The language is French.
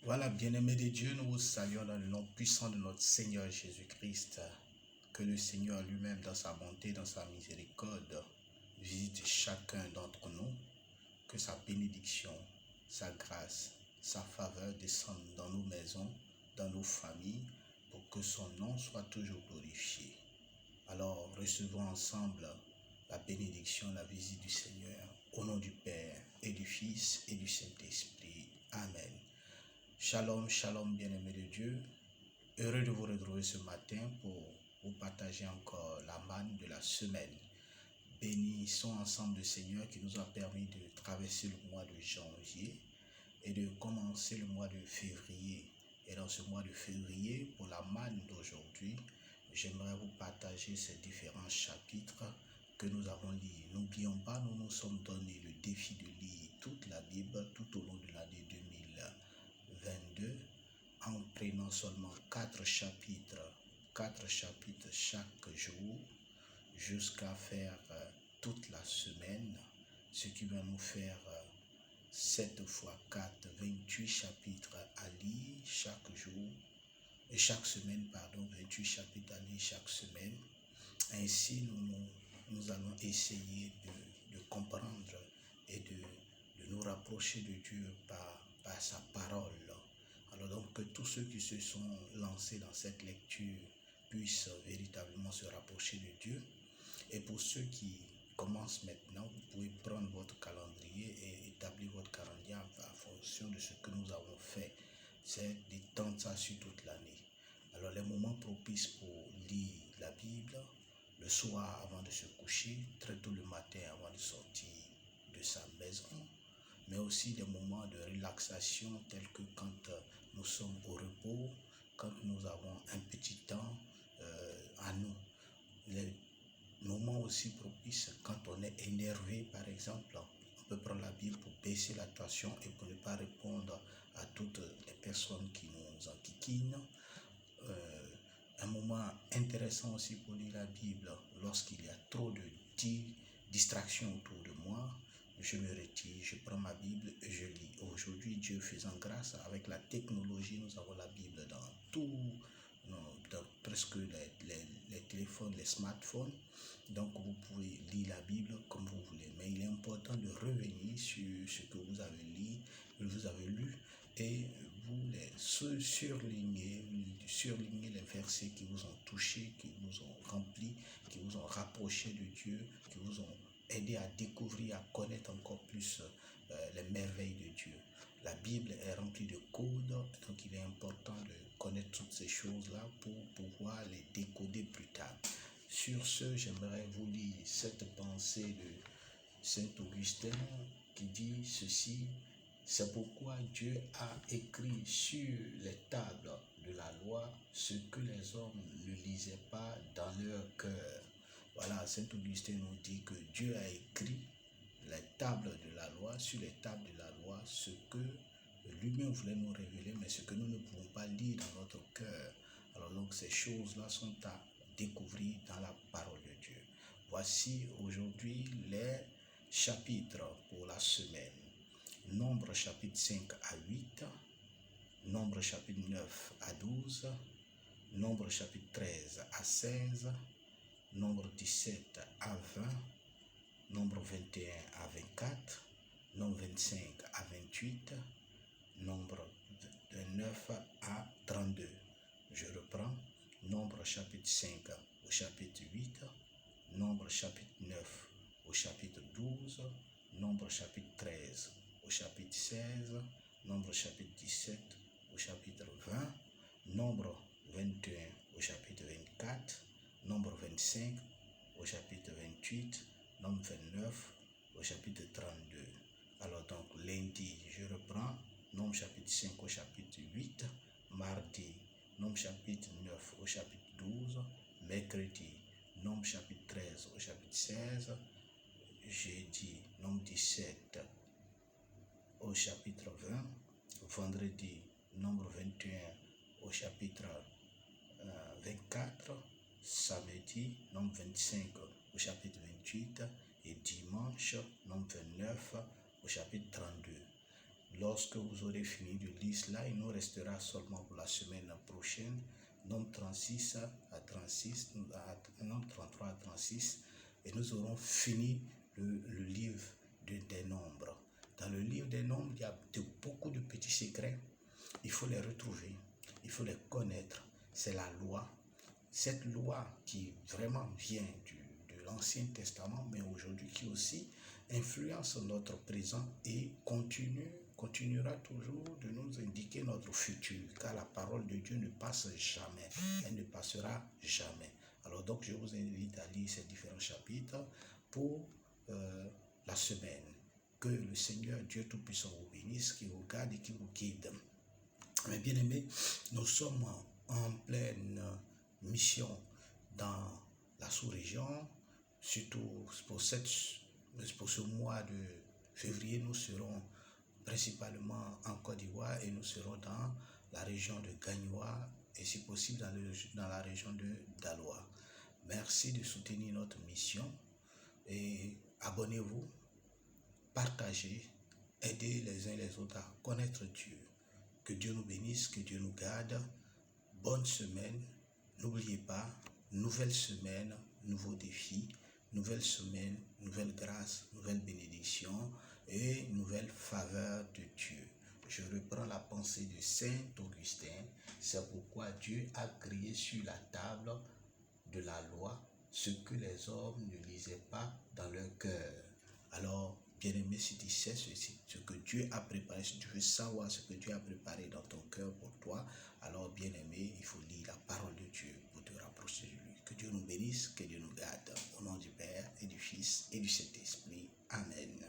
Voilà, bien-aimés de Dieu, nous vous saluons dans le nom puissant de notre Seigneur Jésus-Christ. Que le Seigneur lui-même, dans sa bonté, dans sa miséricorde, visite chacun d'entre nous. Que sa bénédiction, sa grâce, sa faveur descendent dans nos maisons, dans nos familles, pour que son nom soit toujours glorifié. Alors, recevons ensemble la bénédiction, la visite du Seigneur, au nom du Père et du Fils et du Saint-Esprit. Amen. Shalom, shalom, bien-aimés de Dieu. Heureux de vous retrouver ce matin pour vous partager encore la manne de la semaine. Bénissons ensemble le Seigneur qui nous a permis de traverser le mois de janvier et de commencer le mois de février. Et dans ce mois de février, pour la manne d'aujourd'hui, j'aimerais vous partager ces différents chapitres que nous avons lus. N'oublions pas, nous nous sommes donné le défi de lire toute la Bible tout au long de l'année 2022 en prenant seulement 4 chapitres chaque jour jusqu'à faire toute la semaine, ce qui va nous faire 7 fois 4, 28 chapitres à lire chaque jour, et chaque semaine, 28 chapitres à lire chaque semaine. Ainsi, nous allons essayer de comprendre et de nous rapprocher de Dieu par sa parole. Alors donc, que tous ceux qui se sont lancés dans cette lecture puissent véritablement se rapprocher de Dieu. Et pour ceux qui commencent maintenant, vous pouvez prendre votre calendrier et établir votre calendrier en fonction de ce que nous avons fait. C'est d'étendre ça sur toute l'année. Alors les moments propices pour lire la Bible, le soir avant de se coucher, très tôt le matin avant de sortir de sa maison, mais aussi des moments de relaxation tels que quand nous sommes au repos, quand nous avons un petit temps à nous. Les moments aussi propices quand on est énervé, par exemple, on peut prendre la Bible pour baisser la tension et pour ne pas répondre à toutes les personnes qui nous enquiquinent. Un moment intéressant aussi pour lire la Bible, lorsqu'il y a trop de distractions autour de moi, je me retire, je prends ma Bible et je lis. Aujourd'hui, Dieu faisant grâce, avec la technologie, nous avons la Bible dans presque les téléphones, les smartphones. Donc, vous pouvez lire la Bible comme vous voulez. Mais il est important de revenir sur ce que vous avez lu et vous les surligner les versets qui vous ont touché, qui vous ont rempli, qui vous ont rapproché de Dieu, qui vous ont aidé à découvrir, à connaître encore plus les merveilles de Dieu. La Bible est remplie de codes, donc il est important de connaître toutes ces choses-là pour pouvoir les décoder plus tard. Sur ce, j'aimerais vous lire cette pensée de Saint Augustin qui dit ceci: c'est pourquoi Dieu a écrit sur les tables de la loi ce que les hommes ne lisaient pas dans leur cœur. Voilà, Saint Augustin nous dit que Dieu a écrit les tables de la loi, sur les tables de la loi, ce que lui-même voulait nous révéler, mais ce que nous ne pouvons pas lire dans notre cœur. Alors donc ces choses-là sont à découvrir dans la parole de Dieu. Voici aujourd'hui les chapitres pour la semaine. Nombre chapitre 5 à 8, Nombre chapitre 9 à 12, Nombre chapitre 13 à 16, Nombre 17 à 20, Nombre 21 à 24, Nombre 25 à 28, Nombre 29 à 32. Je reprends. Nombre chapitre 5 au chapitre 8, Nombre chapitre 9 au chapitre 12, Nombre chapitre 13 au chapitre 16, Nombre chapitre 17 au chapitre 20, Nombre 21 au chapitre 24, Nombre 25 au chapitre 28, Nombre 29 au chapitre 32. Alors donc lundi, je reprends. Nombre chapitre 5 au chapitre 8, mardi, Nombre chapitre 9 au chapitre 12, mercredi, Nombre chapitre 13 au chapitre 16, jeudi, Nombre 17 au chapitre 20, vendredi, Nombre 21 au chapitre 24, samedi, Nombre 25 au chapitre 28 et dimanche, Nombre 29 au chapitre 32. Lorsque vous aurez fini de lire cela, il nous restera seulement pour la semaine prochaine, Nombre 36 à 36, Nombre 33 à 36, et nous aurons fini le livre des nombres. Dans le livre des nombres, il y a beaucoup de petits secrets. Il faut les retrouver, il faut les connaître. C'est la loi. Cette loi qui vraiment vient de l'Ancien Testament, mais aujourd'hui qui aussi influence notre présent et continuera toujours de nous indiquer notre futur, car la parole de Dieu ne passe jamais, elle ne passera jamais. Alors donc je vous invite à lire ces différents chapitres pour la semaine. Que le Seigneur Dieu Tout-Puissant vous bénisse, qui vous garde et qui vous guide. Mes bien-aimés, nous sommes en pleine mission dans la sous-région, surtout pour ce mois de février, nous serons principalement en Côte d'Ivoire et nous serons dans la région de Gagnoa et si possible dans la région de Daloa. Merci de soutenir notre mission et abonnez-vous, partagez, aidez les uns les autres à connaître Dieu. Que Dieu nous bénisse, que Dieu nous garde. Bonne semaine. N'oubliez pas, nouvelle semaine, nouveaux défis, nouvelle semaine, nouvelle grâce, nouvelle bénédiction et nouvelle faveur de Dieu. Je reprends la pensée de Saint Augustin. C'est pourquoi Dieu a créé sur la table de la loi ce que les hommes ne lisaient pas dans leur cœur. Alors, bien-aimé, si tu sais ce que Dieu a préparé, si tu veux savoir ce que Dieu a préparé dans ton cœur pour toi, alors, bien-aimé, il faut lire la parole de Dieu pour te rapprocher de lui. Que Dieu nous bénisse, que Dieu nous garde. Au nom du Père et du Fils et du Saint-Esprit. Amen.